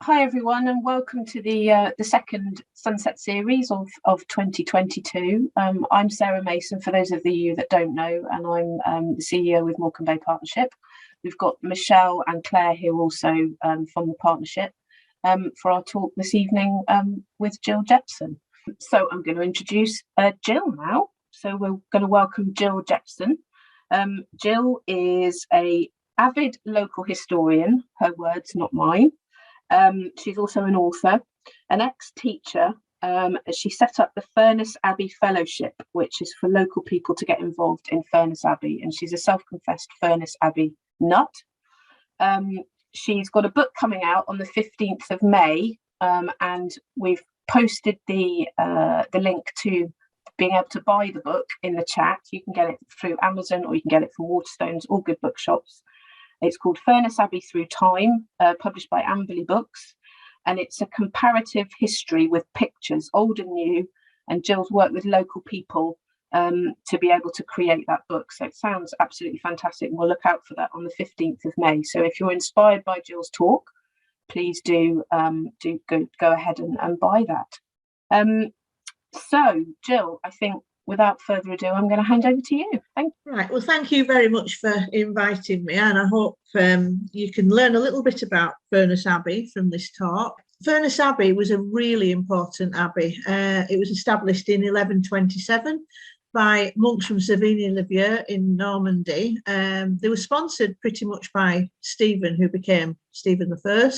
Hi everyone, and welcome to the second Sunset series of 2022. I'm Sarah Mason, for those of you that don't know, and I'm the CEO with Morecambe Bay Partnership. We've got Michelle and Claire here also from the partnership for our talk this evening with Gill Jepson. So I'm going to introduce Gill now. So we're going to welcome Gill Jepson. Gill is an avid local historian, her words, not mine. She's also an author, an ex-teacher. She set up the Furness Abbey Fellowship, which is for local people to get involved in Furness Abbey, and she's a self-confessed Furness Abbey nut. She's got a book coming out on the 15th of May, and we've posted the link to being able to buy the book in the chat. You can get it through Amazon or you can get it from Waterstones, all good bookshops. It's called Furness Abbey Through Time, published by Abbey Books, and it's a comparative history with pictures, old and new, and Gill's worked with local people to be able to create that book. So it sounds absolutely fantastic. We'll look out for that on the 15th of May. So if you're inspired by Gill's talk, please do go ahead and buy that. So Gill, I think without further ado, I'm going to hand over to you. Thank you. Right. Well, thank you very much for inviting me, and I hope you can learn a little bit about Furness Abbey from this talk. Furness Abbey was a really important abbey. It was established in 1127 by monks from Savigny-le-Vieux in Normandy. They were sponsored pretty much by Stephen, who became Stephen I,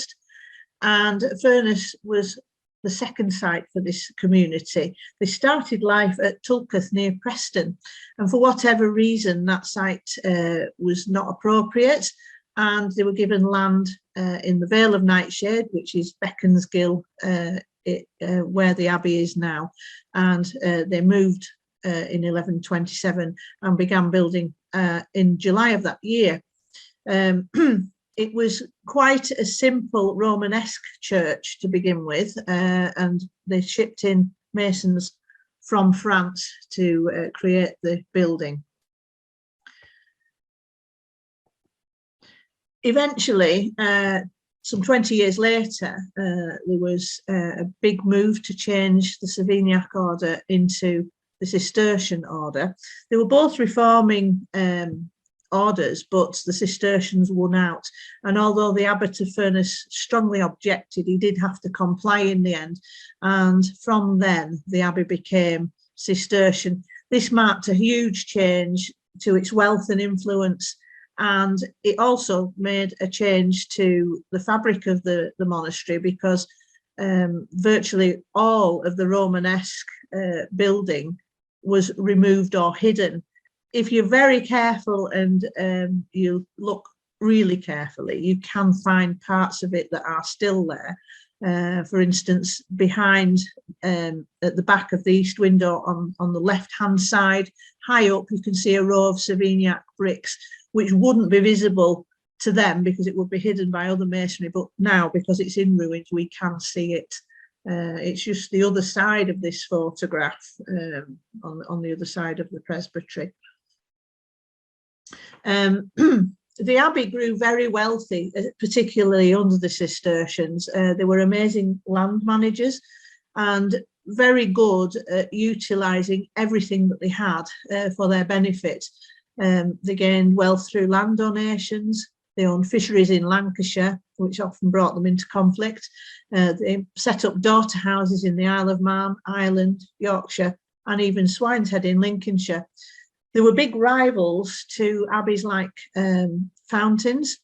and Furness was the second site for this community. They started life at Tulceth near Preston, and for whatever reason that site was not appropriate, and they were given land in the Vale of Nightshade, which is Beaconsgill, where the abbey is now, and they moved in 1127 and began building in July of that year. It was quite a simple Romanesque church to begin with, and they shipped in masons from France to create the building. Eventually, some 20 years later, there was a big move to change the Savignac order into the Cistercian order. They were both reforming orders, but the Cistercians won out, and although the abbot of Furness strongly objected, he did have to comply in the end, and from then the abbey became Cistercian. This marked a huge change to its wealth and influence, and it also made a change to the fabric of the monastery, because virtually all of the Romanesque building was removed or hidden. If you're very careful and you look really carefully, you can find parts of it that are still there. For instance, behind at the back of the east window on the left-hand side, high up, you can see a row of Savignac bricks, which wouldn't be visible to them because it would be hidden by other masonry. But now, because it's in ruins, we can see it. It's just the other side of this photograph, on the other side of the presbytery. The abbey grew very wealthy, particularly under the Cistercians. They were amazing land managers and very good at utilising everything that they had for their benefit. They gained wealth through land donations. They owned fisheries in Lancashire, which often brought them into conflict. They set up daughter houses in the Isle of Man, Ireland, Yorkshire, and even Swineshead in Lincolnshire. There were big rivals to abbeys like Fountains,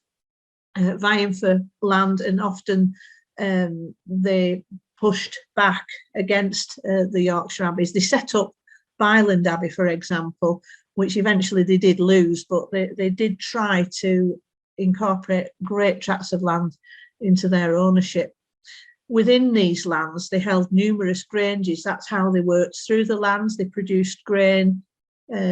vying for land, and often they pushed back against the Yorkshire abbeys. They set up Byland Abbey, for example, which eventually they did lose, but they did try to incorporate great tracts of land into their ownership. Within these lands, they held numerous granges. That's how they worked through the lands. They produced grain,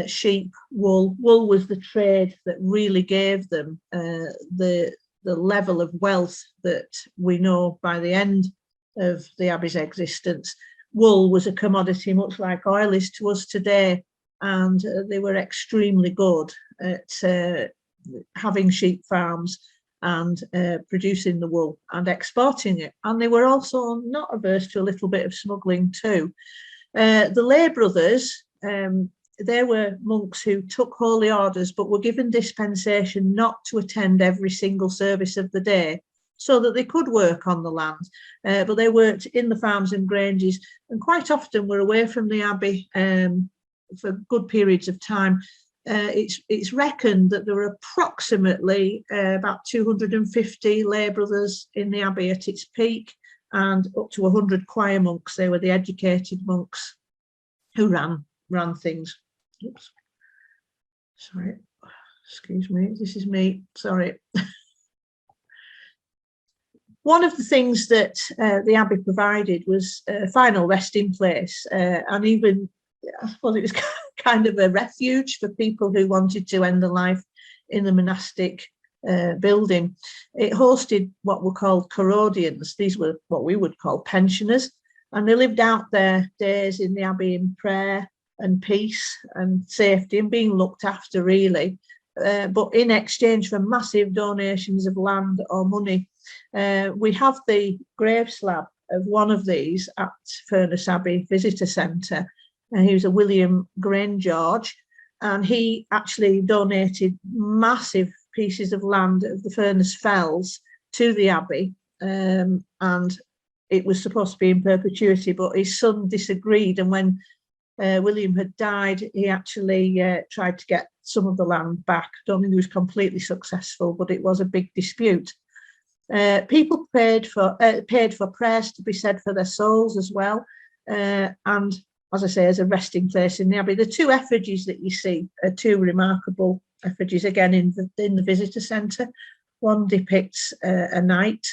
sheep, wool. Wool was the trade that really gave them the level of wealth that we know by the end of the abbey's existence. Wool was a commodity much like oil is to us today, and they were extremely good at having sheep farms and producing the wool and exporting it. And they were also not averse to a little bit of smuggling too. The lay brothers, they were monks who took holy orders but were given dispensation not to attend every single service of the day, so that they could work on the land. But they worked in the farms and granges, and quite often were away from the abbey for good periods of time. It's reckoned that there were approximately about 250 lay brothers in the abbey at its peak, and up to 100 choir monks. They were the educated monks who ran things. Oops. Sorry, excuse me, this is me, sorry. One of the things that the Abbey provided was a final resting place, and even, I suppose it was kind of a refuge for people who wanted to end their life in the monastic building. It hosted what were called corodians. These were what we would call pensioners, and they lived out their days in the Abbey in prayer and peace and safety and being looked after, really. But in exchange for massive donations of land or money. We have the grave slab of one of these at Furness Abbey Visitor Centre. He was a William Grangeorge, and he actually donated massive pieces of land of the Furness Fells to the Abbey, and it was supposed to be in perpetuity, but his son disagreed, and when William had died, he actually tried to get some of the land back. I don't think he was completely successful, but it was a big dispute. People paid for prayers to be said for their souls as well, and as I say, as a resting place in the Abbey. The two effigies that you see are two remarkable effigies, again in the visitor centre. One depicts a knight,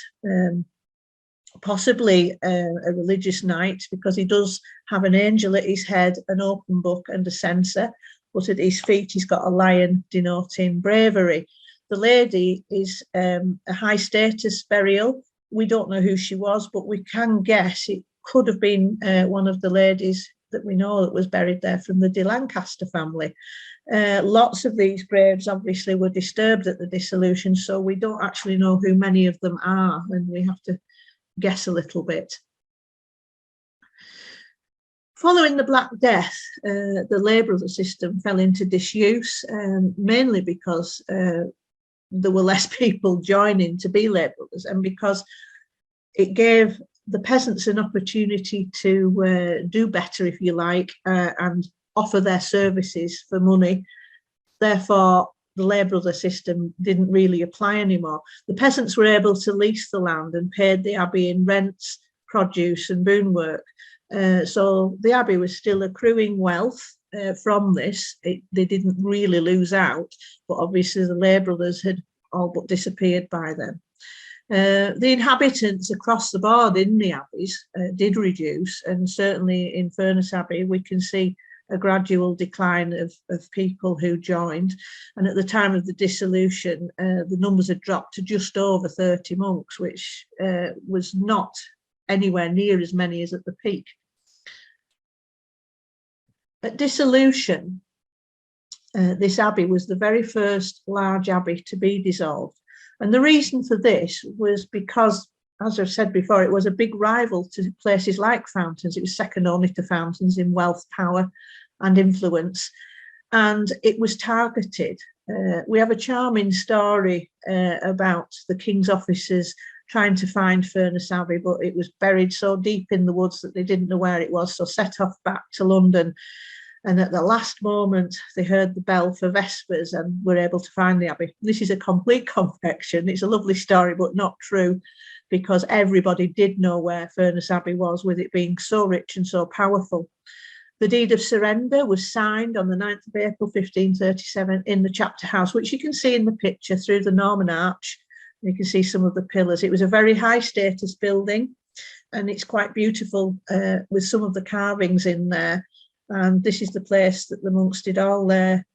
possibly a religious knight, because he does have an angel at his head, an open book and a censer, but at his feet he's got a lion denoting bravery. The lady is a high status burial. We don't know who she was, but we can guess it could have been one of the ladies that we know that was buried there from the de Lancaster family. Lots of these graves obviously were disturbed at the dissolution, so we don't actually know who many of them are, and we have to guess a little bit. Following the Black Death, the lay brother system fell into disuse, mainly because there were less people joining to be lay brothers, and because it gave the peasants an opportunity to do better, if you like, and offer their services for money. Therefore, the lay brother system didn't really apply anymore. The peasants were able to lease the land and paid the Abbey in rents, produce and boon work. So the Abbey was still accruing wealth from this. They didn't really lose out, but obviously the lay brothers had all but disappeared by then. The inhabitants across the board in the abbeys did reduce, and certainly in Furness Abbey we can see a gradual decline of people who joined, and at the time of the dissolution the numbers had dropped to just over 30 monks, which was not anywhere near as many as at the peak. At dissolution, this abbey was the very first large abbey to be dissolved. And the reason for this was because, as I've said before, it was a big rival to places like Fountains. It was second only to Fountains in wealth, power and influence. And it was targeted. We have a charming story about the King's officers trying to find Furness Abbey, but it was buried so deep in the woods that they didn't know where it was, so set off back to London. And at the last moment, they heard the bell for Vespers and were able to find the Abbey. This is a complete confection. It's a lovely story, but not true, because everybody did know where Furness Abbey was, with it being so rich and so powerful. The deed of surrender was signed on the 9th of April, 1537, in the chapter house, which you can see in the picture through the Norman arch. You can see some of the pillars. It was a very high status building, and it's quite beautiful with some of the carvings in there. And this is the place that the monks did all their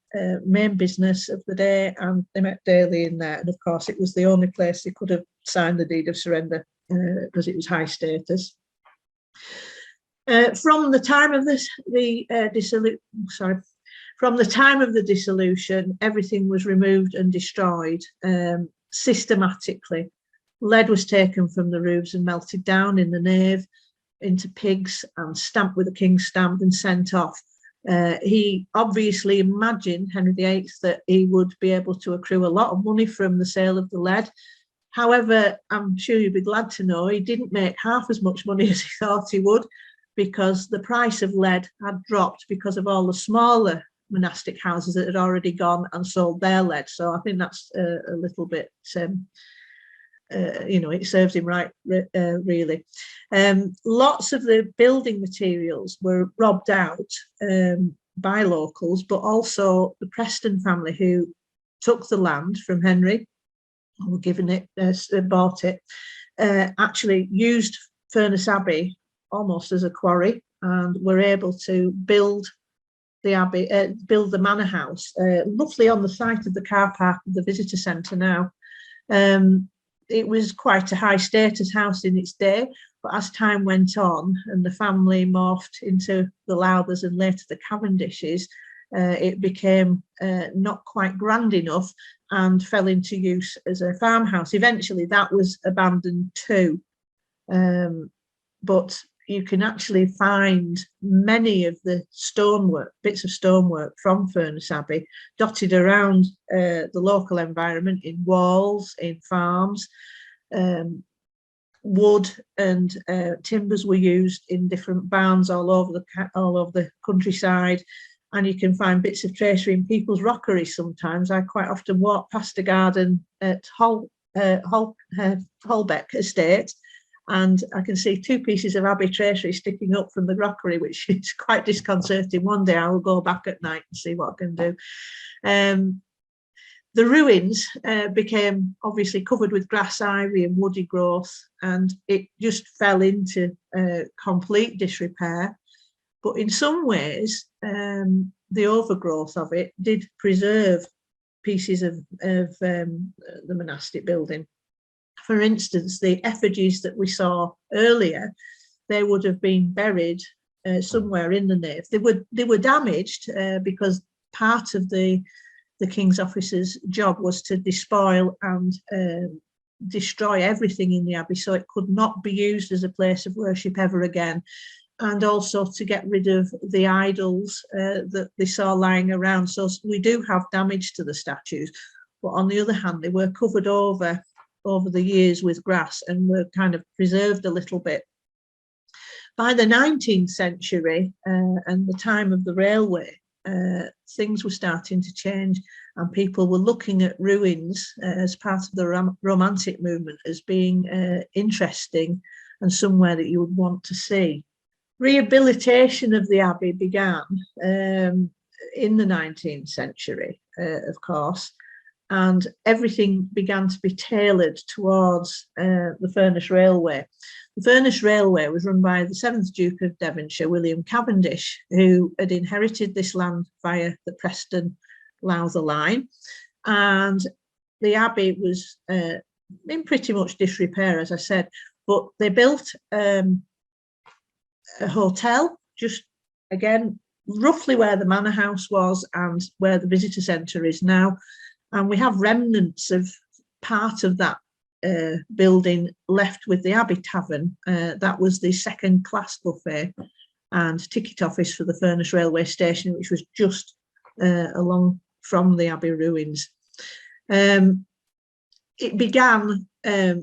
main business of the day, and they met daily in there. And of course, it was the only place they could have signed the deed of surrender because it was high status. From the time of dissolution, everything was removed and destroyed. systematically. Lead was taken from the roofs and melted down in the nave into pigs and stamped with the king's stamp and sent off. He obviously imagined, Henry VIII, that he would be able to accrue a lot of money from the sale of the lead. However, I'm sure you'd be glad to know he didn't make half as much money as he thought he would, because the price of lead had dropped because of all the smaller monastic houses that had already gone and sold their lead. So I think that's a little bit, it serves him right, really. Lots of the building materials were robbed out by locals, but also the Preston family, who took the land from Henry, or given it, bought it, actually used Furness Abbey almost as a quarry, and were able to build the Abbey, build the manor house, roughly on the site of the car park of the visitor centre now. It was quite a high status house in its day, but as time went on and the family morphed into the Lowthers and later the Cavendishes, it became not quite grand enough and fell into use as a farmhouse. Eventually that was abandoned too, but you can actually find many of the stonework, bits of stonework from Furness Abbey dotted around the local environment, in walls, in farms. Wood and timbers were used in different barns all over the countryside, and you can find bits of tracery in people's rockeries sometimes. I quite often walk past a garden at Holbeck Estate, and I can see 2 pieces of Abbey tracery sticking up from the rockery, which is quite disconcerting. One day I will go back at night and see what I can do. The ruins became obviously covered with grass, ivy and woody growth, and it just fell into complete disrepair. But in some ways, the overgrowth of it did preserve pieces of the monastic building. For instance, the effigies that we saw earlier, they would have been buried somewhere in the nave. They were damaged because part of the King's officers' job was to despoil and destroy everything in the Abbey, so it could not be used as a place of worship ever again, and also to get rid of the idols that they saw lying around. So we do have damage to the statues, but on the other hand, they were covered over the years with grass and were kind of preserved a little bit. By the 19th century and the time of the railway, things were starting to change, and people were looking at ruins as part of the Romantic movement as being interesting and somewhere that you would want to see. Rehabilitation of the Abbey began in the 19th century, of course, and everything began to be tailored towards the Furness Railway. The Furness Railway was run by the 7th Duke of Devonshire, William Cavendish, who had inherited this land via the Preston-Lowther line. And the Abbey was in pretty much disrepair, as I said, but they built a hotel, just again, roughly where the manor house was and where the visitor centre is now. And we have remnants of part of that building left with the Abbey Tavern. That was the second class buffet and ticket office for the Furness railway station, which was just along from the Abbey ruins. It began,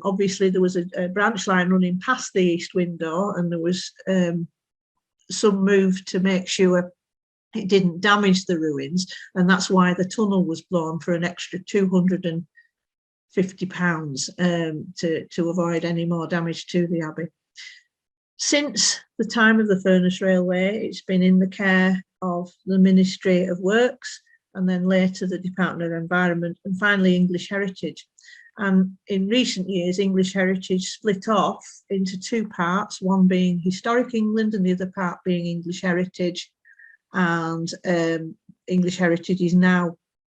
obviously there was a branch line running past the east window, and there was some move to make sure it didn't damage the ruins, and that's why the tunnel was blown for an extra £250 to avoid any more damage to the Abbey. Since the time of the Furness Railway, it's been in the care of the Ministry of Works, and then later the Department of Environment, and finally English Heritage. And in recent years, English Heritage split off into 2 parts, one being Historic England and the other part being English Heritage. And English Heritage is now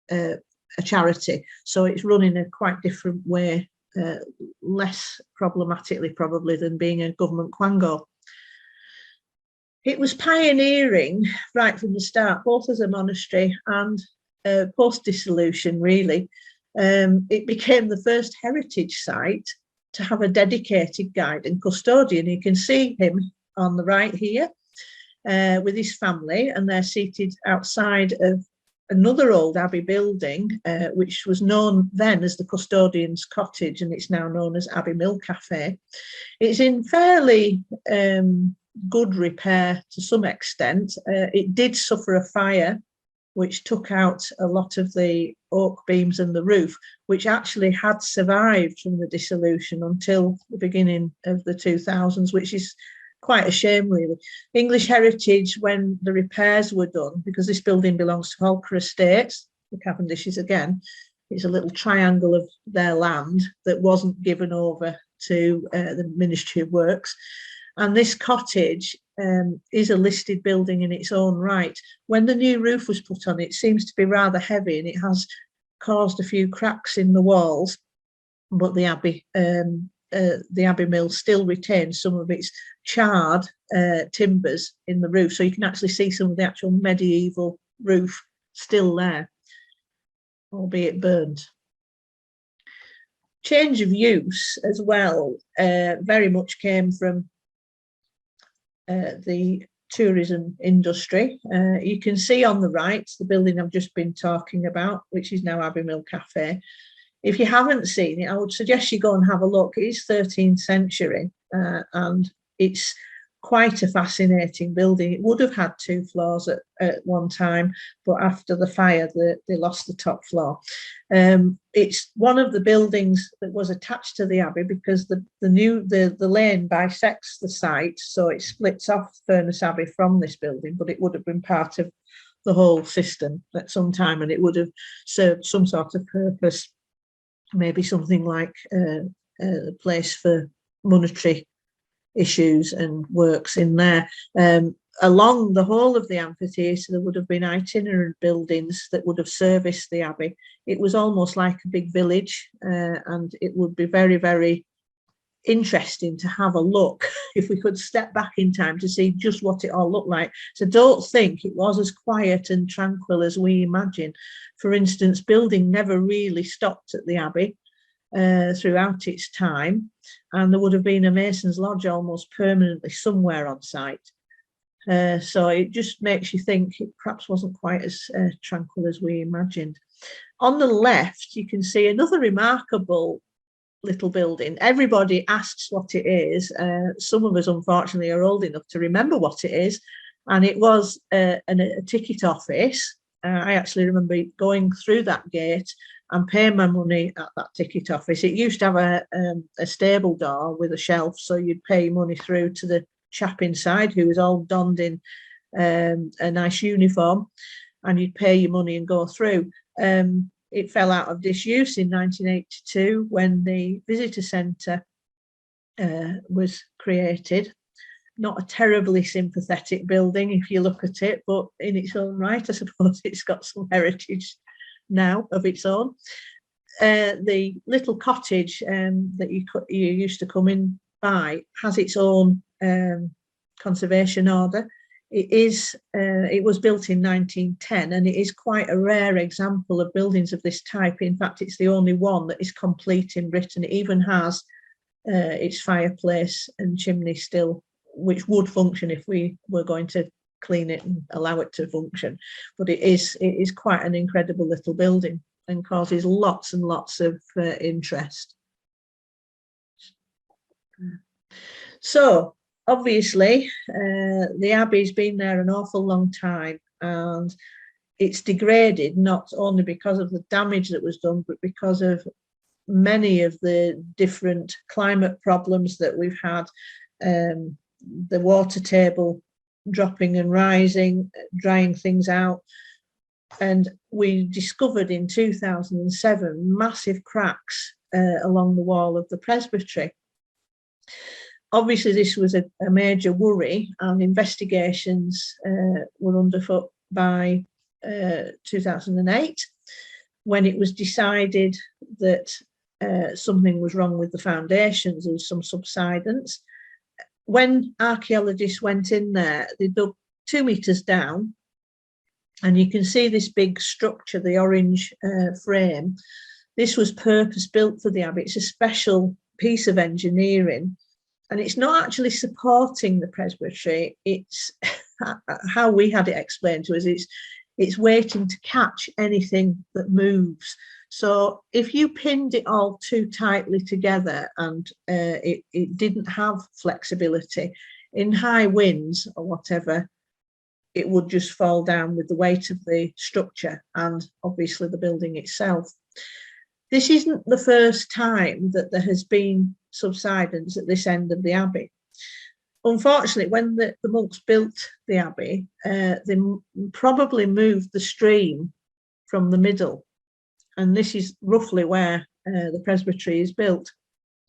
a charity, so it's run in a quite different way, less problematically probably than being a government quango. It was pioneering right from the start, both as a monastery and post-dissolution really. It became the first heritage site to have a dedicated guide and custodian. You can see him on the right here with his family, and they're seated outside of another old Abbey building, which was known then as the Custodian's Cottage, and it's now known as Abbey Mill Cafe. It's in fairly good repair to some extent. It did suffer a fire which took out a lot of the oak beams and the roof, which actually had survived from the dissolution until the beginning of the 2000s, which is quite a shame, really. English Heritage, when the repairs were done, because this building belongs to Holker Estates, the Cavendishes again, it's a little triangle of their land that wasn't given over to the Ministry of Works. And this cottage is a listed building in its own right. When the new roof was put on, it seems to be rather heavy, and it has caused a few cracks in the walls, but the Abbey Mill still retains some of its charred timbers in the roof, so you can actually see some of the actual medieval roof still there, albeit burned. Change of use as well very much came from the tourism industry. You can see on the right the building I've just been talking about, which is now Abbey Mill Cafe. If you haven't seen it, I would suggest you go and have a look. It is 13th century and it's quite a fascinating building. It would have had 2 floors at one time, but after the fire, they lost the top floor. It's one of the buildings that was attached to the Abbey because the lane bisects the site, so it splits off Furness Abbey from this building, but it would have been part of the whole system at some time, and it would have served some sort of purpose. Maybe something like a place for monetary issues and works in there. Along the whole of the amphitheatre, there would have been itinerant buildings that would have serviced the Abbey. It was almost like a big village, and it would be very, very interesting to have a look if we could step back in time to see just what it all looked like. So don't think it was as quiet and tranquil as we imagine. For instance, building never really stopped at the Abbey throughout its time, and there would have been a Mason's Lodge almost permanently somewhere on site. So it just makes you think it perhaps wasn't quite as tranquil as we imagined. On the left, you can see another remarkable little building. Everybody asks what it is. Some of us, unfortunately, are old enough to remember what it is. And it was a ticket office. I actually remember going through that gate and paying my money at that ticket office. It used to have a stable door with a shelf, so you'd pay money through to the chap inside who was all donned in a nice uniform, and you'd pay your money and go through. It fell out of disuse in 1982 when the visitor centre was created. Not a terribly sympathetic building if you look at it, but in its own right, I suppose it's got some heritage now of its own. The little cottage that you used to come in by has its own conservation order. It was built in 1910, and it is quite a rare example of buildings of this type. In fact, it's the only one that is complete in Britain. It even has its fireplace and chimney still, which would function if we were going to clean it and allow it to function. But it is quite an incredible little building and causes lots and lots of interest. So obviously, the Abbey's been there an awful long time, and it's degraded not only because of the damage that was done, but because of many of the different climate problems that we've had, the water table dropping and rising, drying things out. And we discovered in 2007 massive cracks along the wall of the presbytery. Obviously, this was a major worry, and investigations were underfoot by 2008, when it was decided that something was wrong with the foundations and some subsidence. When archaeologists went in there, they dug 2 meters down, and you can see this big structure, the orange frame, This was purpose built for the Abbey. It's a special piece of engineering, and it's not actually supporting the presbytery. It's how we had it explained to us. It's waiting to catch anything that moves. So if you pinned it all too tightly together and it didn't have flexibility, in high winds or whatever, it would just fall down with the weight of the structure and obviously the building itself. This isn't the first time that there has been subsidence at this end of the Abbey. Unfortunately, when the monks built the Abbey, they probably moved the stream from the middle. And this is roughly where the presbytery is built.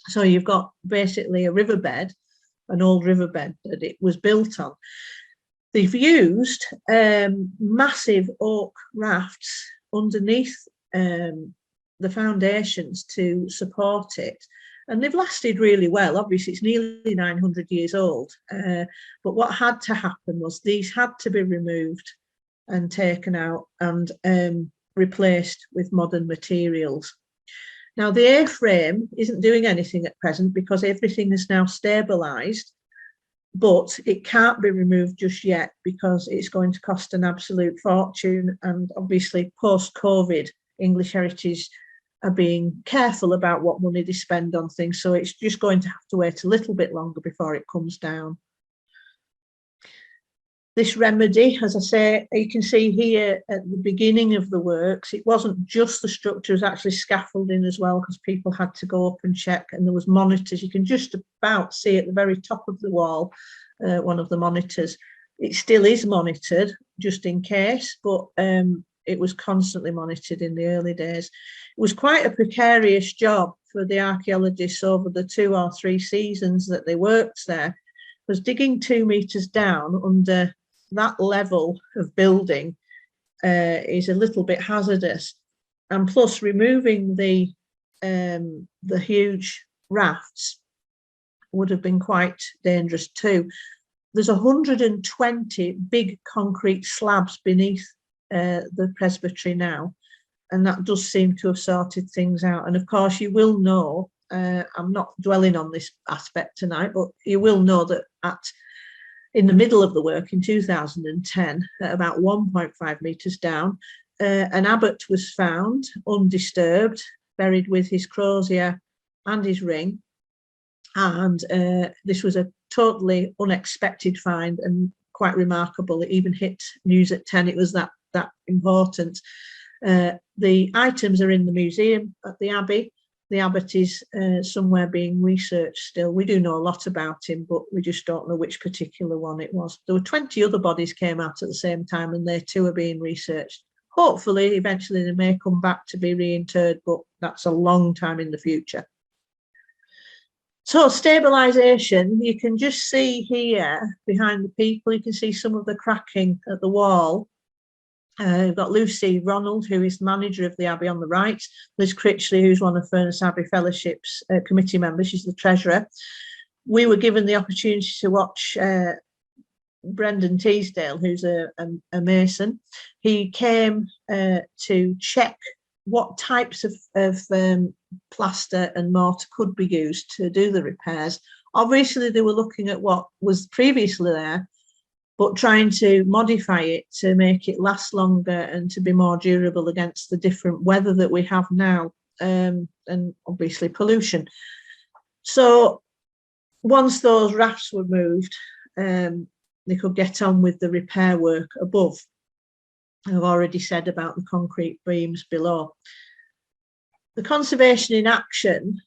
So you've got basically a riverbed, an old riverbed that it was built on. They've used massive oak rafts underneath the foundations to support it. And they've lasted really well. Obviously, it's nearly 900 years old. But what had to happen was these had to be removed and taken out and replaced with modern materials. Now, the A-frame isn't doing anything at present because everything is now stabilised, but it can't be removed just yet because it's going to cost an absolute fortune. And obviously, post-COVID, English Heritage are being careful about what money they spend on things. So it's just going to have to wait a little bit longer before it comes down. This remedy, as I say, you can see here at the beginning of the works, it wasn't just the structure, it was actually scaffolding as well, because people had to go up and check, and there was monitors. You can just about see at the very top of the wall, one of the monitors. It still is monitored, just in case, but it was constantly monitored in the early days. It was quite a precarious job for the archaeologists over the 2 or 3 seasons that they worked there, because digging 2 meters down under that level of building is a little bit hazardous, and plus removing the huge rafts would have been quite dangerous too. There's 120 big concrete slabs beneath the presbytery now, and that does seem to have sorted things out. And of course, you will know, I'm not dwelling on this aspect tonight, but you will know that in the middle of the work in 2010, at about 1.5 meters down, an abbot was found undisturbed, buried with his crozier and his ring. And this was a totally unexpected find and quite remarkable. It even hit News at 10. It was that important. The items are in the museum at the Abbey. The abbot is somewhere being researched still. We do know a lot about him, but we just don't know which particular one it was. There were 20 other bodies came out at the same time, and they too are being researched. Hopefully, eventually they may come back to be reinterred, but that's a long time in the future. So stabilization, you can just see here behind the people, you can see some of the cracking at the wall. We've got Lucy Ronald, who is manager of the Abbey on the right, Liz Critchley, who's one of Furness Abbey Fellowship's committee members, she's the treasurer. We were given the opportunity to watch Brendan Teasdale, who's a mason. He came to check what types of plaster and mortar could be used to do the repairs. Obviously, they were looking at what was previously there, but trying to modify it to make it last longer and to be more durable against the different weather that we have now, and obviously pollution. So once those rafts were moved, they could get on with the repair work above. I've already said about the concrete beams below. The conservation in action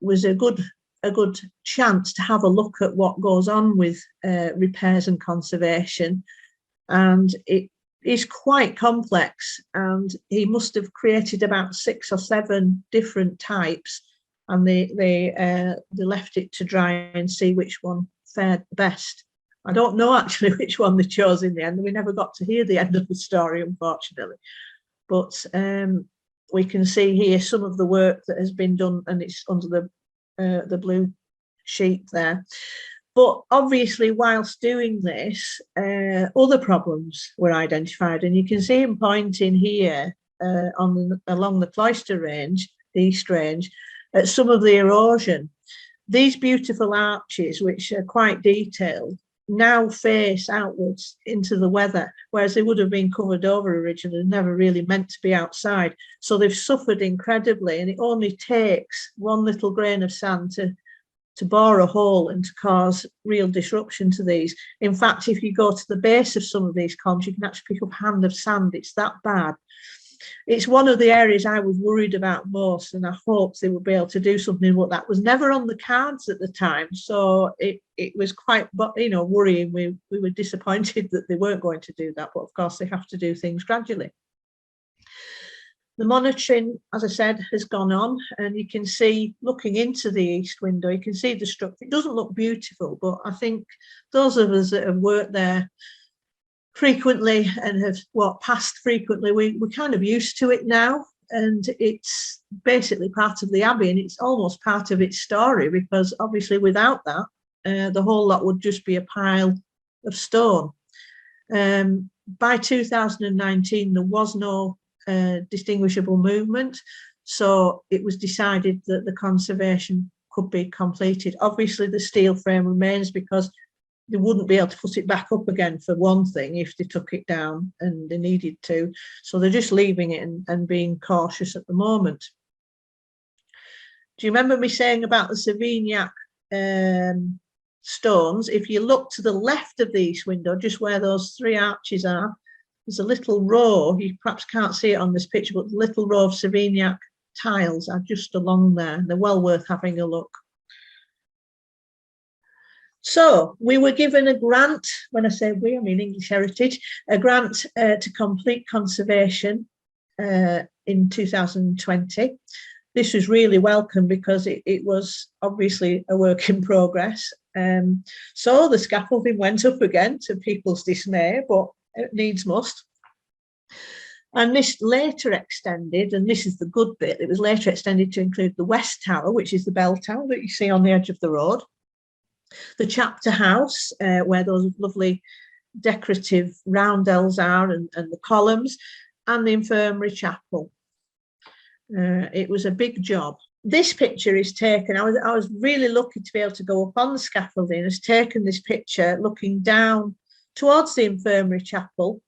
was a good chance to have a look at what goes on with repairs and conservation, and it is quite complex, and he must have created about 6 or 7 different types, and they left it to dry and see which one fared best. I don't know actually which one they chose in the end. We never got to hear the end of the story, unfortunately, but we can see here some of the work that has been done, and it's under the blue sheet there. But obviously, whilst doing this, other problems were identified, and you can see him pointing here along the cloister range, the east range, at some of the erosion. These beautiful arches, which are quite detailed, now face outwards into the weather, whereas they would have been covered over originally, never really meant to be outside. So they've suffered incredibly, and it only takes one little grain of sand to bore a hole and to cause real disruption to these. In fact, if you go to the base of some of these columns, you can actually pick up a hand of sand. It's that bad. It's one of the areas I was worried about most, and I hoped they would be able to do something, but that was never on the cards at the time. So it was quite, worrying. We were disappointed that they weren't going to do that, but of course they have to do things gradually. The monitoring, as I said, has gone on, and you can see, looking into the east window, you can see the structure. It doesn't look beautiful, but I think those of us that have worked there frequently and have walked past frequently, we're kind of used to it now, and it's basically part of the Abbey, and it's almost part of its story, because obviously without that, the whole lot would just be a pile of stone. By 2019, there was no distinguishable movement, so it was decided that the conservation could be completed. Obviously the steel frame remains, because they wouldn't be able to put it back up again, for one thing, if they took it down and they needed to. So they're just leaving it and being cautious at the moment. Do you remember me saying about the Savignac stones? If you look to the left of the east window, just where those three arches are, there's a little row. You perhaps can't see it on this picture, but the little row of Savignac tiles are just along there. They're well worth having a look. So we were given a grant. When I say we, I mean English Heritage, a grant to complete conservation in 2020. This was really welcome, because it was obviously a work in progress. So the scaffolding went up again, to people's dismay, but it needs must. And this later extended, and this is the good bit, it was later extended to include the West Tower, which is the bell tower that you see on the edge of the road, the chapter house, where those lovely decorative roundels are, and the columns, and the infirmary chapel. It was a big job. This picture is taken, I was really lucky to be able to go up on the scaffolding. Has taken this picture looking down towards the infirmary chapel,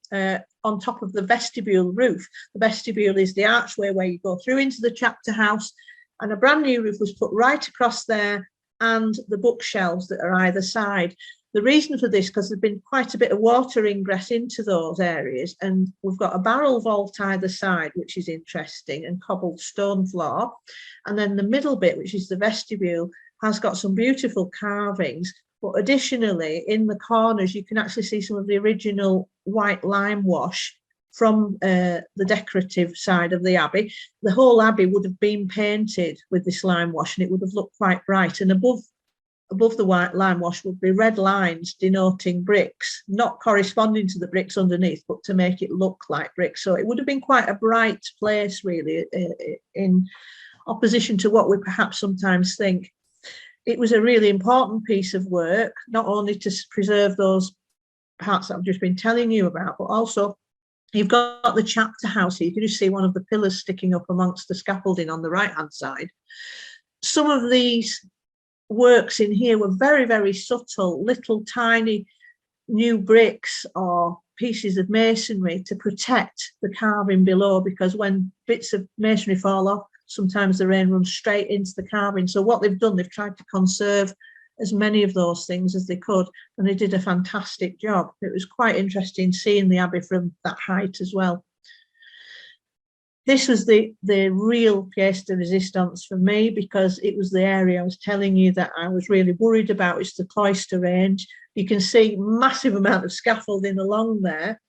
on top of the vestibule roof. The vestibule is the archway where you go through into the chapter house, and a brand new roof was put right across there, and the bookshelves that are either side. The reason for this, because there's been quite a bit of water ingress into those areas, and we've got a barrel vault either side, which is interesting, and cobbled stone floor. And then the middle bit, which is the vestibule, has got some beautiful carvings. But additionally, in the corners, you can actually see some of the original white lime wash from the decorative side of the Abbey. The whole Abbey would have been painted with this lime wash, and it would have looked quite bright. And above the white lime wash would be red lines denoting bricks, not corresponding to the bricks underneath, but to make it look like bricks. So it would have been quite a bright place, really, in opposition to what we perhaps sometimes think. It was a really important piece of work, not only to preserve those parts that I've just been telling you about, but also you've got the chapter house here. You can just see one of the pillars sticking up amongst the scaffolding on the right-hand side. Some of these works in here were very, very subtle, little tiny new bricks or pieces of masonry to protect the carving below, because when bits of masonry fall off, sometimes the rain runs straight into the carving. So what they've done, they've tried to conserve as many of those things as they could, and they did a fantastic job. It was quite interesting seeing the Abbey from that height as well. This was the real pièce de résistance for me, because it was the area I was telling you that I was really worried about. It's the cloister range. You can see massive amount of scaffolding along there.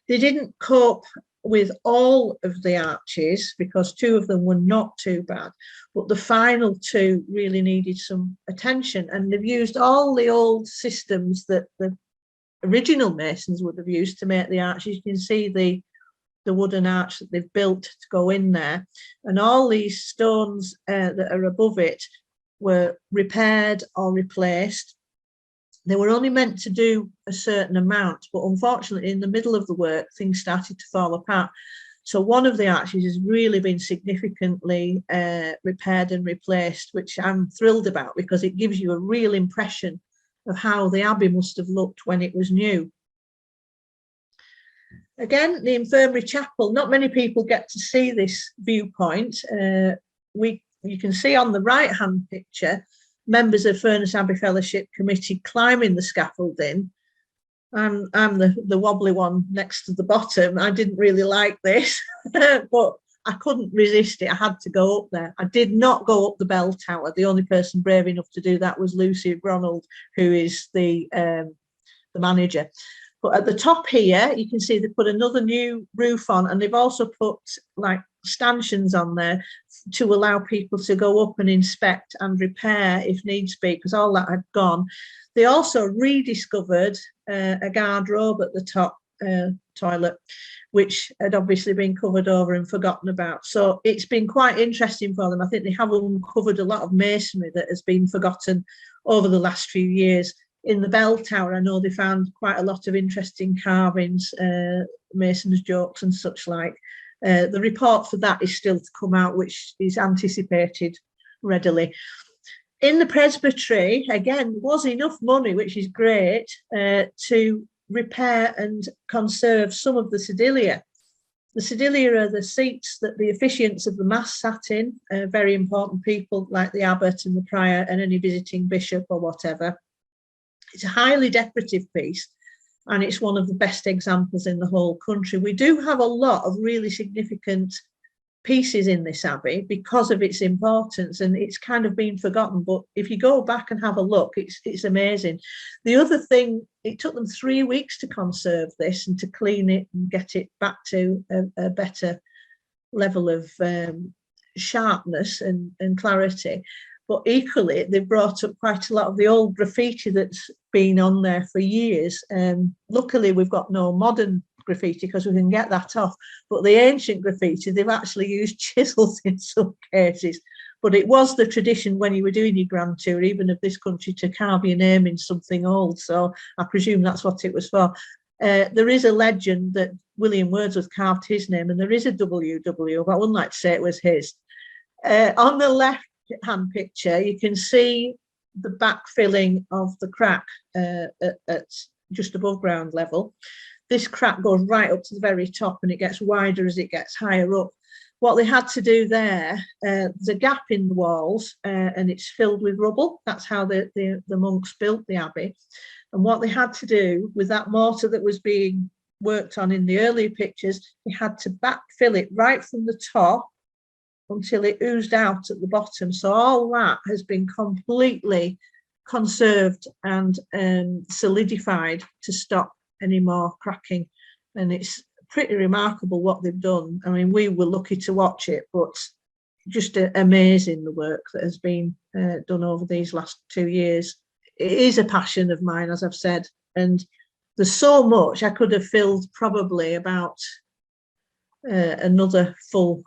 They didn't cope with all of the arches, because two of them were not too bad, but the final two really needed some attention, and they've used all the old systems that the original masons would have used to make the arches. You can see the wooden arch that they've built to go in there, and all these stones that are above it were repaired or replaced. They were only meant to do a certain amount, but unfortunately in the middle of the work things started to fall apart. So one of the arches has really been significantly repaired and replaced, which I'm thrilled about, because it gives you a real impression of how the Abbey must have looked when it was new. Again, the infirmary chapel, not many people get to see this viewpoint. You can see on the right-hand picture, members of Furness Abbey Fellowship Committee climbing the scaffolding. I'm the wobbly one next to the bottom. I didn't really like this, but I couldn't resist it. I had to go up there. I did not go up the bell tower. The only person brave enough to do that was Lucy Ronald, who is the manager. But at the top here, you can see they put another new roof on, and they've also put like stanchions on there to allow people to go up and inspect and repair if needs be, because all that had gone. They also rediscovered a garderobe at the top toilet, which had obviously been covered over and forgotten about. So it's been quite interesting for them. I think they have uncovered a lot of masonry that has been forgotten over the last few years. In the bell tower, I know they found quite a lot of interesting carvings, mason's jokes and such like. The report for that is still to come out, which is anticipated readily. In the presbytery, again, was enough money, which is great, to repair and conserve some of the sedilia. The sedilia are the seats that the officiants of the Mass sat in, very important people like the abbot and the prior and any visiting bishop or whatever. It's a highly decorative piece, and it's one of the best examples in the whole country. We do have a lot of really significant pieces in this abbey because of its importance, and it's kind of been forgotten, but if you go back and have a look, it's amazing. The other thing, it took them 3 weeks to conserve this and to clean it and get it back to a better level of sharpness and clarity. But equally, they've brought up quite a lot of the old graffiti that's been on there for years. Luckily, we've got no modern graffiti because we can get that off. But the ancient graffiti, they've actually used chisels in some cases. But it was the tradition when you were doing your grand tour, even of this country, to carve your name in something old. So I presume that's what it was for. There is a legend that William Wordsworth carved his name, and there is a WW, but I wouldn't like to say it was his. On the left-hand picture, you can see the backfilling of the crack at just above ground level. This crack goes right up to the very top, and it gets wider as it gets higher up. What they had to do there, there's a gap in the walls, and it's filled with rubble. That's how the monks built the abbey. And what they had to do with that mortar that was being worked on in the earlier pictures, they had to backfill it right from the top until it oozed out at the bottom. So all that has been completely conserved and solidified to stop any more cracking. And it's pretty remarkable what they've done. I mean, we were lucky to watch it, but just amazing the work that has been done over these last 2 years. It is a passion of mine, as I've said, and there's so much. I could have filled probably about another full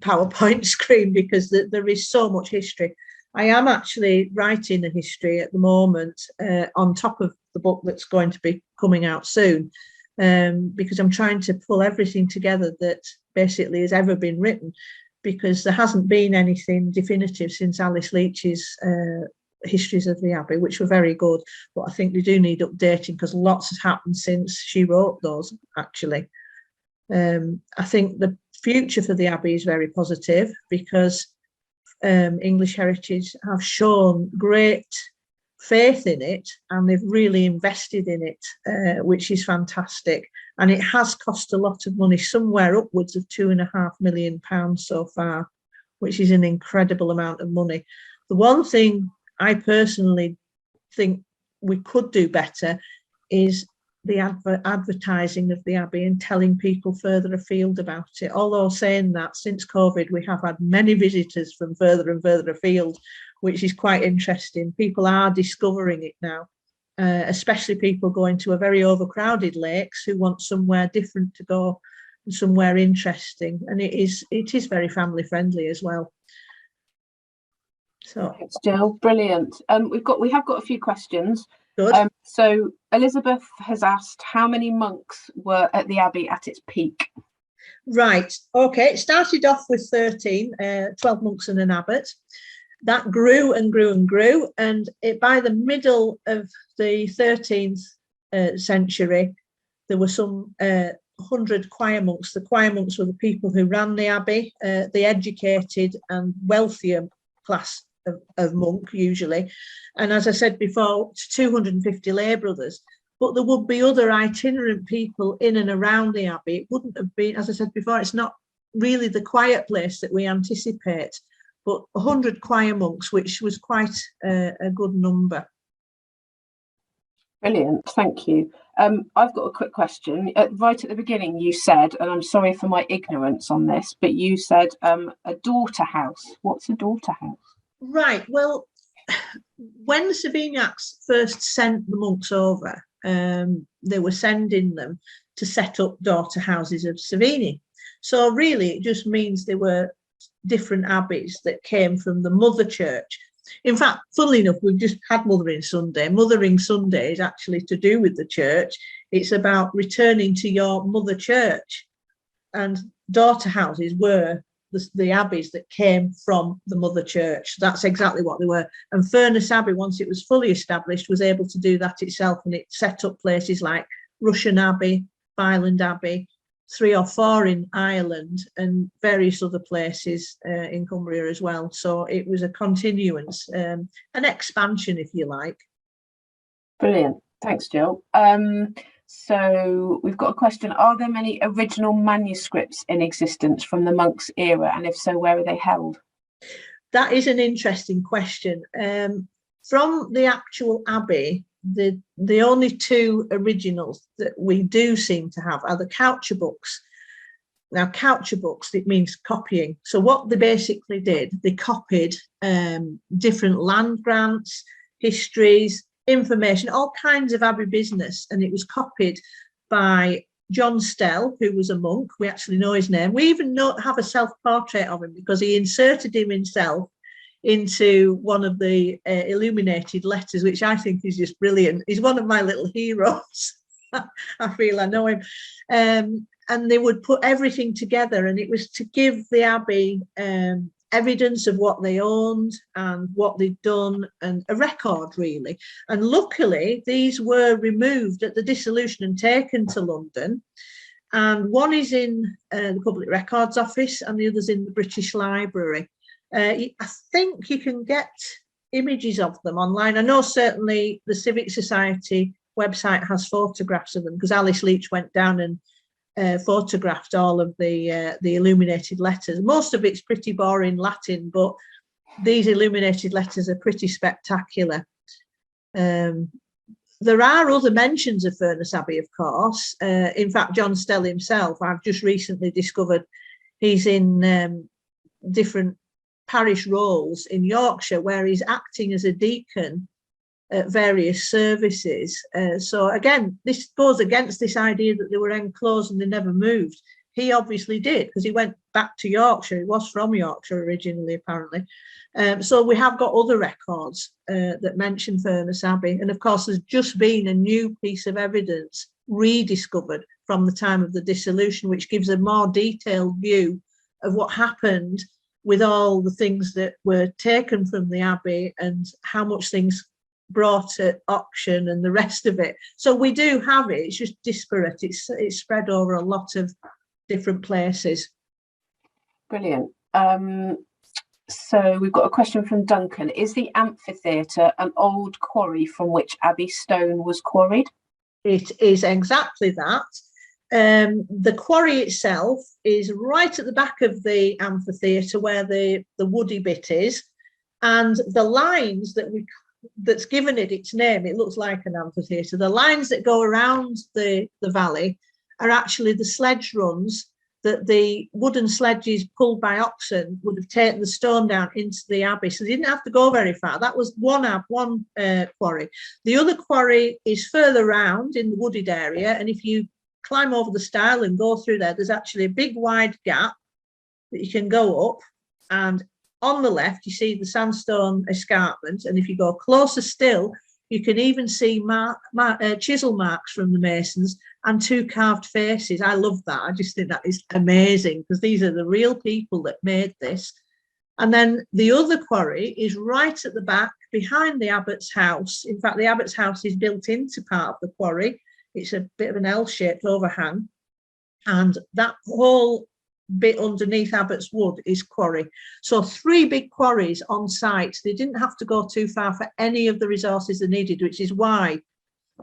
PowerPoint screen because there is so much history. I am actually writing a history at the moment on top of the book that's going to be coming out soon, because I'm trying to pull everything together that basically has ever been written, because there hasn't been anything definitive since Alice Leach's histories of the Abbey, which were very good, but I think they do need updating because lots has happened since she wrote those, actually. I think the future for the Abbey is very positive because English Heritage have shown great faith in it, and they've really invested in it, which is fantastic. And it has cost a lot of money, somewhere upwards of £2.5 million so far, which is an incredible amount of money. The one thing I personally think we could do better is the advertising of the Abbey and telling people further afield about it. Although saying that, since COVID, we have had many visitors from further and further afield, which is quite interesting. People are discovering it now, especially people going to a very overcrowded lakes who want somewhere different to go and somewhere interesting. And it is very family friendly as well. So, thanks, Gill. Brilliant. We have got a few questions. Good. So Elizabeth has asked, how many monks were at the Abbey at its peak? Right, okay, it started off with 12 monks and an abbot. That grew and grew and grew, and by the middle of the 13th century, there were some 100 choir monks. The choir monks were the people who ran the abbey, the educated and wealthier class of monk, usually. And as I said before, 250 lay brothers. But there would be other itinerant people in and around the abbey. It wouldn't have been, as I said before, it's not really the quiet place that we anticipate, but 100 choir monks, which was quite a good number. Brilliant, thank you. I've got a quick question. Right at the beginning, you said, and I'm sorry for my ignorance on this, but you said a daughter house. What's a daughter house? Right, well, when the Savignacs first sent the monks over, they were sending them to set up daughter houses of Savigny. So really, it just means they were different abbeys that came from the mother church. In fact, funnily enough, we've just had Mothering Sunday. Mothering Sunday is actually to do with the church. It's about returning to your mother church. And daughter houses were the abbeys that came from the mother church. That's exactly what they were. And Furness Abbey, once it was fully established, was able to do that itself. And it set up places like Rushen Abbey, Byland Abbey, 3 or 4 in Ireland, and various other places in Cumbria as well. So it was a continuance, an expansion, if you like. Brilliant. Thanks, Jill. So we've got a question. Are there many original manuscripts in existence from the monks' era? And if so, where are they held? That is an interesting question. From the actual abbey, the only 2 originals that we do seem to have are the coucher books. Now, coucher books, it means copying. So what they basically did, they copied different land grants, histories, information, all kinds of abbey business, and it was copied by John Stell, who was a monk. We actually know his name. We even have a self-portrait of him because he inserted him himself into one of the illuminated letters, which I think is just brilliant. He's one of my little heroes. I feel I know him. And they would put everything together, and it was to give the abbey evidence of what they owned and what they'd done, and a record, really. And luckily, these were removed at the dissolution and taken to London. And one is in the Public Records Office, and the other's in the British Library. I think you can get images of them online. I know certainly the Civic Society website has photographs of them, because Alice Leach went down and photographed all of the illuminated letters. Most of it's pretty boring Latin, but these illuminated letters are pretty spectacular. There are other mentions of Furness Abbey, of course. In fact, John Stell himself, I've just recently discovered he's in different parish roles in Yorkshire, where he's acting as a deacon at various services. So again, this goes against this idea that they were enclosed and they never moved. He obviously did, because he went back to Yorkshire. He was from Yorkshire originally, apparently. So we have got other records that mention Furness Abbey. And of course, there's just been a new piece of evidence rediscovered from the time of the dissolution, which gives a more detailed view of what happened with all the things that were taken from the abbey and how much things brought at auction and the rest of it. So we do have it. It's just disparate. It's spread over a lot of different places. Brilliant. So we've got a question from Duncan. Is the amphitheatre an old quarry from which Abbey stone was quarried? It is exactly that. The quarry itself is right at the back of the amphitheatre, where the woody bit is, and the lines that's given it its name, it looks like an amphitheatre. The lines that go around the valley are actually the sledge runs that the wooden sledges pulled by oxen would have taken the stone down into the abbey. So they didn't have to go very far. That was one quarry. The other quarry is further round in the wooded area, and if you climb over the stile and go through there, there's actually a big wide gap that you can go up, and on the left you see the sandstone escarpment, and if you go closer still, you can even see chisel marks from the masons and 2 carved faces. I love that. I just think that is amazing, because these are the real people that made this. And then the other quarry is right at the back behind the abbot's house. In fact, the abbot's house is built into part of the quarry. It's a bit of an L-shaped overhang. And that whole bit underneath Abbott's Wood is quarry. So 3 big quarries on site. They didn't have to go too far for any of the resources they needed, which is why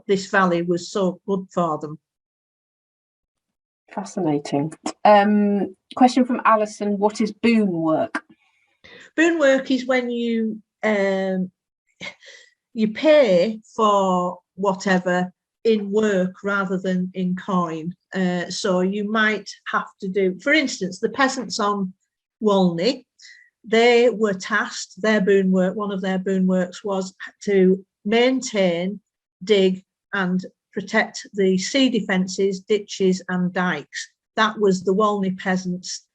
this valley was so good for them. Fascinating. Question from Alison: what is boon work? Boon work is when you pay for whatever in work rather than in coin. So you might have to do, for instance, the peasants on Walney, they were tasked, their boon work, one of their boon works was to maintain, dig and protect the sea defences, ditches and dikes. That was the Walney peasants'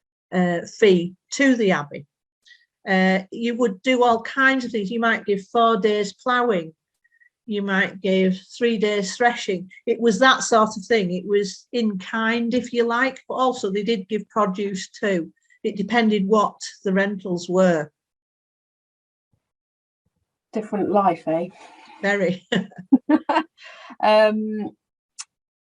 fee to the Abbey. You would do all kinds of things. You might give 4 days ploughing. You might give 3 days threshing. It was that sort of thing. It was in kind, if you like, but also they did give produce too. It depended what the rentals were. Different life, eh? Very.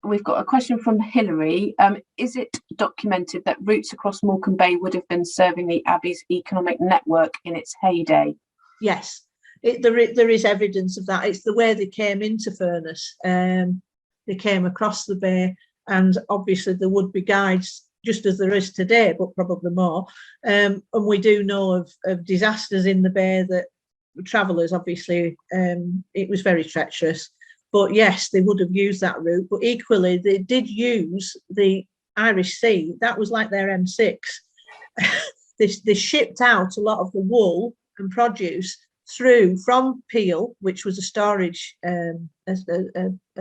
We've got a question from Hilary. Is it documented that routes across Morecambe Bay would have been serving the Abbey's economic network in its heyday? Yes, there is evidence of that. It's the way they came into Furness. They came across the bay, and obviously there would be guides, just as there is today, but probably more. And we do know of disasters in the bay that travellers, obviously, it was very treacherous. But yes, they would have used that route. But equally, they did use the Irish Sea. That was like their M6. They shipped out a lot of the wool and produce through from Peel, which was a storage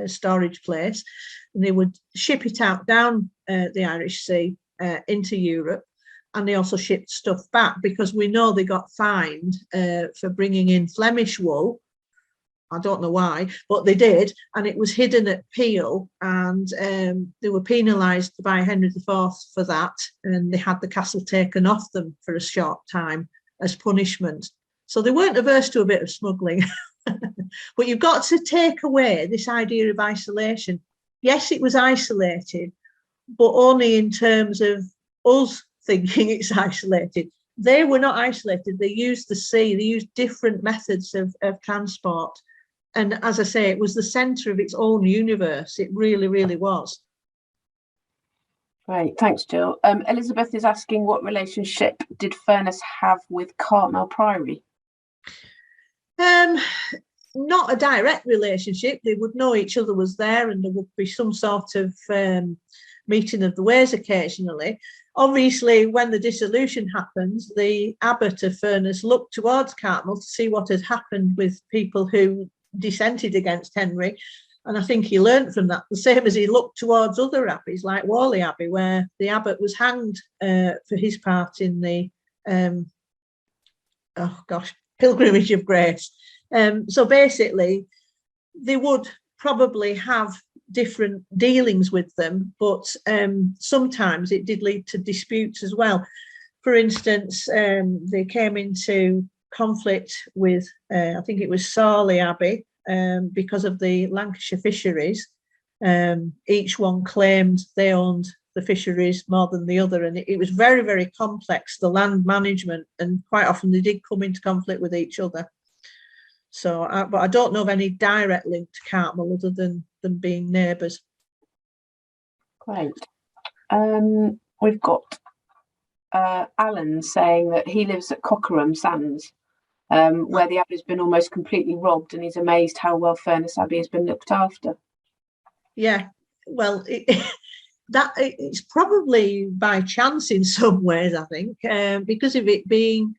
storage place, and they would ship it out down the Irish Sea into Europe. And they also shipped stuff back, because we know they got fined for bringing in Flemish wool. I don't know why, but they did, and it was hidden at Peel, and they were penalised by Henry IV for that, and they had the castle taken off them for a short time as punishment. So they weren't averse to a bit of smuggling. But you've got to take away this idea of isolation. Yes, it was isolated, but only in terms of us thinking it's isolated. They were not isolated. They used the sea. They used different methods of transport. And as I say, it was the centre of its own universe. It really, really was. Great, thanks, Jill. Elizabeth is asking, what relationship did Furness have with Cartmel Priory? Not a direct relationship. They would know each other was there, and there would be some sort of meeting of the ways occasionally. Obviously, when the dissolution happens, the abbot of Furness looked towards Cartmel to see what had happened with people who dissented against Henry, and I think he learned from that, the same as he looked towards other abbeys like Whalley Abbey, where the abbot was hanged for his part in the pilgrimage of grace. So basically they would probably have different dealings with them, but sometimes it did lead to disputes as well. For instance, they came into conflict with, I think it was Sarley Abbey, because of the Lancashire fisheries. Each one claimed they owned the fisheries more than the other, and it was very, very complex, the land management, and quite often they did come into conflict with each other. So, but I don't know of any direct link to Cartmel other than being neighbours. Great. We've got Alan saying that he lives at Cockerham Sands, where the Abbey has been almost completely robbed, and he's amazed how well Furness Abbey has been looked after. Yeah, well, it's probably by chance in some ways, I think, because of it being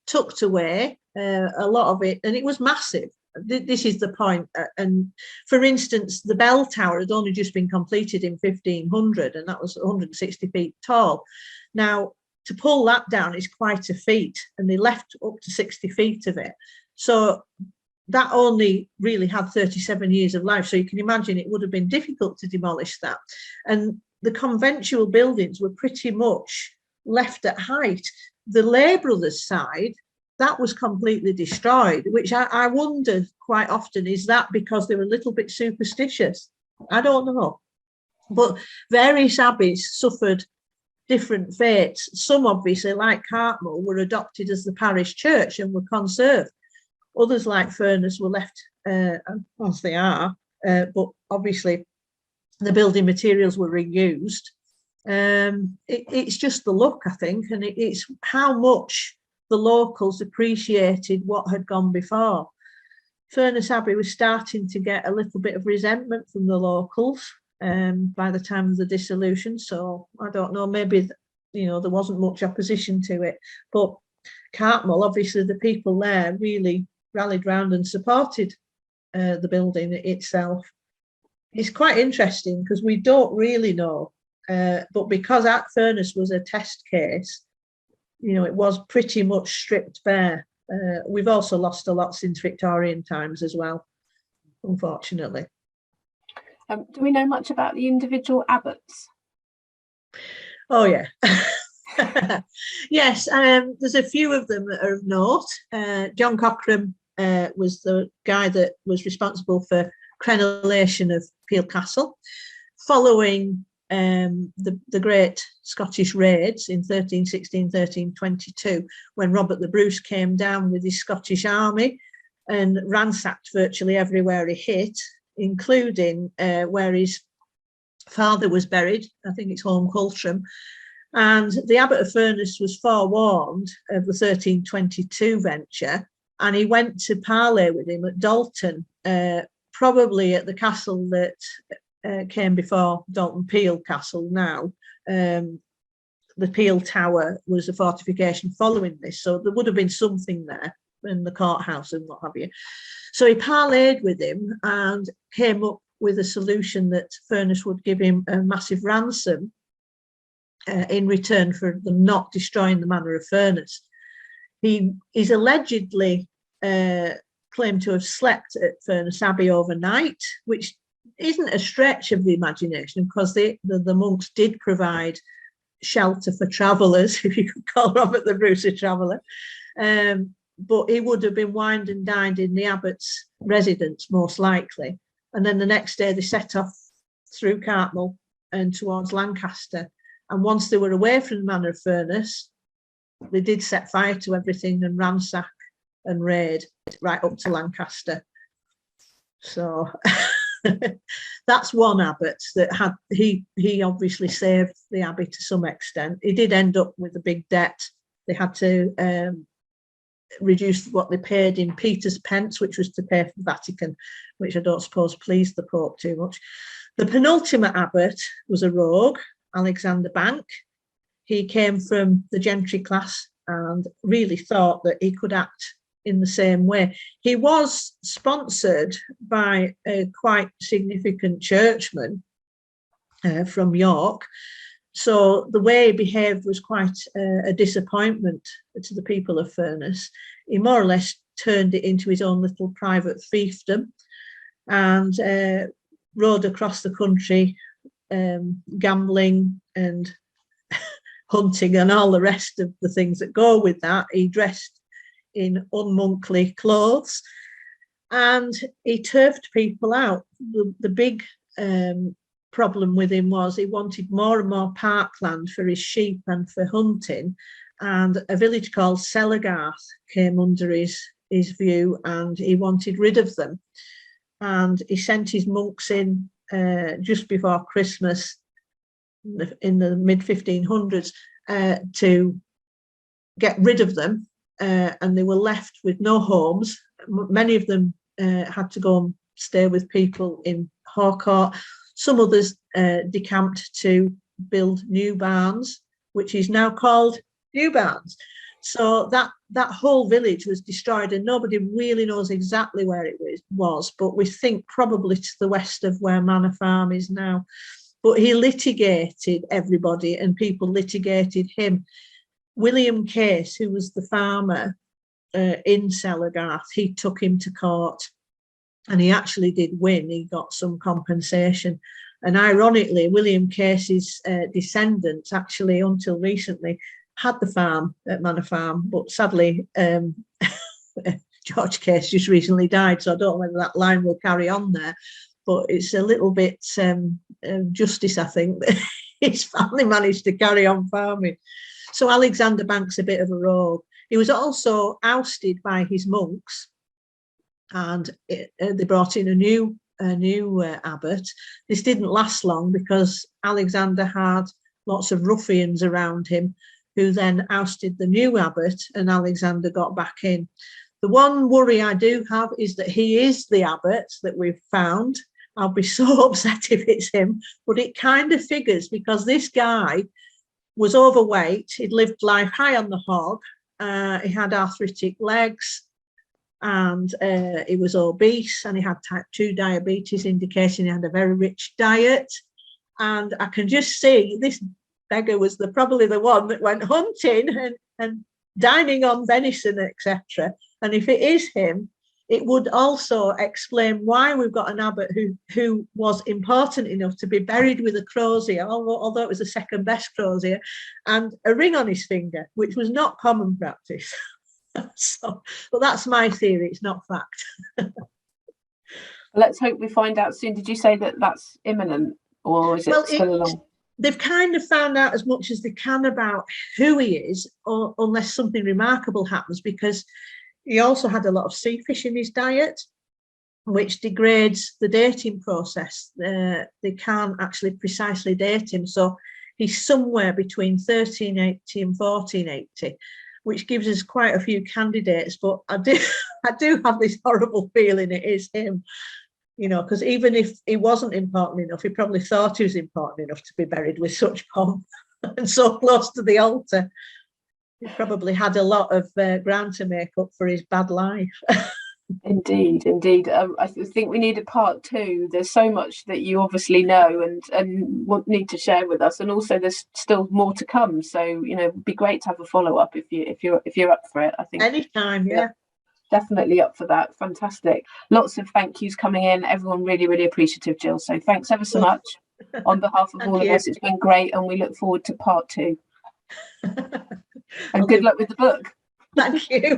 tucked away, a lot of it, and it was massive. This is the point. And for instance, the bell tower had only just been completed in 1500, and that was 160 feet tall. Now, to pull that down is quite a feat, and they left up to 60 feet of it. So that only really had 37 years of life. So you can imagine it would have been difficult to demolish that. And the conventual buildings were pretty much left at height. The Lay Brothers side, that was completely destroyed, which I wonder quite often, is that because they were a little bit superstitious? I don't know. But various abbeys suffered different fates. Some, obviously, like Cartmel, were adopted as the parish church and were conserved. Others, like Furness, were left as they are, but obviously the building materials were reused. It's just the look, I think, and it's how much the locals appreciated what had gone before. Furness Abbey was starting to get a little bit of resentment from the locals by the time of the dissolution. So I don't know, maybe, you know, there wasn't much opposition to it. But Cartmel, obviously the people there really rallied round and supported the building itself. It's quite interesting because we don't really know, but because Furness was a test case, you know, it was pretty much stripped bare. We've also lost a lot since Victorian times as well, unfortunately. Do we know much about the individual abbots? Oh, yeah. Yes, there's a few of them that are of note. John Cochrane was the guy that was responsible for crenellation of Peel Castle. Following the great Scottish raids in 1316, 1322, when Robert the Bruce came down with his Scottish army and ransacked virtually everywhere he hit, including where his father was buried. I think it's home Cultram. And the Abbot of Furness was forewarned of the 1322 venture, and he went to parley with him at Dalton, probably at the castle that came before Dalton Peel Castle now. The Peel Tower was a fortification following this, so there would have been something there in the courthouse and what have you. So he parleyed with him and came up with a solution that Furness would give him a massive ransom in return for them not destroying the manor of Furness. He is allegedly claimed to have slept at Furness Abbey overnight, which isn't a stretch of the imagination, because the monks did provide shelter for travellers, if you could call Robert the Bruce a traveller. But he would have been wined and dined in the abbot's residence, most likely. And then the next day they set off through Cartmel and towards Lancaster. And once they were away from the manor of Furness, they did set fire to everything and ransack and raid right up to Lancaster. So that's one abbot that had, he obviously saved the abbey to some extent. He did end up with a big debt. They had to reduce what they paid in Peter's pence, which was to pay for the Vatican, which I don't suppose pleased the Pope too much. The penultimate abbot was a rogue, Alexander Bank. He came from the gentry class and really thought that he could act in the same way. He was sponsored by a quite significant churchman from York. So the way he behaved was quite a disappointment to the people of Furness. He more or less turned it into his own little private fiefdom and rode across the country, gambling and hunting and all the rest of the things that go with that. He dressed in unmonkly clothes and he turfed people out. The big problem with him was he wanted more and more parkland for his sheep and for hunting, and a village called Selagarth came under his view and he wanted rid of them. And he sent his monks in just before Christmas in the mid-1500s to get rid of them, and they were left with no homes. Many of them had to go and stay with people in Harcourt. Some others decamped to build new barns, which is now called New Barns. So that whole village was destroyed, and nobody really knows exactly where it was, but we think probably to the west of where Manor Farm is now. But he litigated everybody, and people litigated him. William Case, who was the farmer, in Celegarth, he took him to court, and he actually did win. He got some compensation. And ironically, William Casey's descendants actually, until recently, had the farm at Manor Farm, but sadly, George Case just recently died, so I don't know whether that line will carry on there. But it's a little bit justice, I think, that his family managed to carry on farming. So Alexander Bank's a bit of a rogue. He was also ousted by his monks, and they brought in a new abbot. This didn't last long because Alexander had lots of ruffians around him, who then ousted the new abbot, and Alexander got back in. The one worry I do have is that he is the abbot that we've found. I'll be so upset if it's him, but it kind of figures, because this guy was overweight. He'd lived life high on the hog. He had arthritic legs, and he was obese, and he had type 2 diabetes, indicating he had a very rich diet. And I can just see this beggar was probably the one that went hunting and dining on venison, etc. And if it is him, it would also explain why we've got an abbot who was important enough to be buried with a crozier, although it was the second best crozier, and a ring on his finger, which was not common practice. So, but that's my theory, it's not fact. Let's hope we find out soon. Did you say that that's imminent, or is it still along? They've kind of found out as much as they can about who he is, or unless something remarkable happens, because he also had a lot of sea fish in his diet, which degrades the dating process. They can't actually precisely date him. So he's somewhere between 1380 and 1480, which gives us quite a few candidates. But I do have this horrible feeling it is him, you know, because even if he wasn't important enough, he probably thought he was important enough to be buried with such pomp and so close to the altar. He probably had a lot of ground to make up for his bad life. Indeed. I think we need a part 2. There's so much that you obviously know and need to share with us, and also there's still more to come. So, you know, it'd be great to have a follow-up if you're up for it. I think anytime, yeah. Definitely up for that. Fantastic. Lots of thank yous coming in. Everyone really, really appreciative, Gill. So thanks ever so much on behalf of all of us. It's been great, and we look forward to part 2. And good luck with the book. Thank you.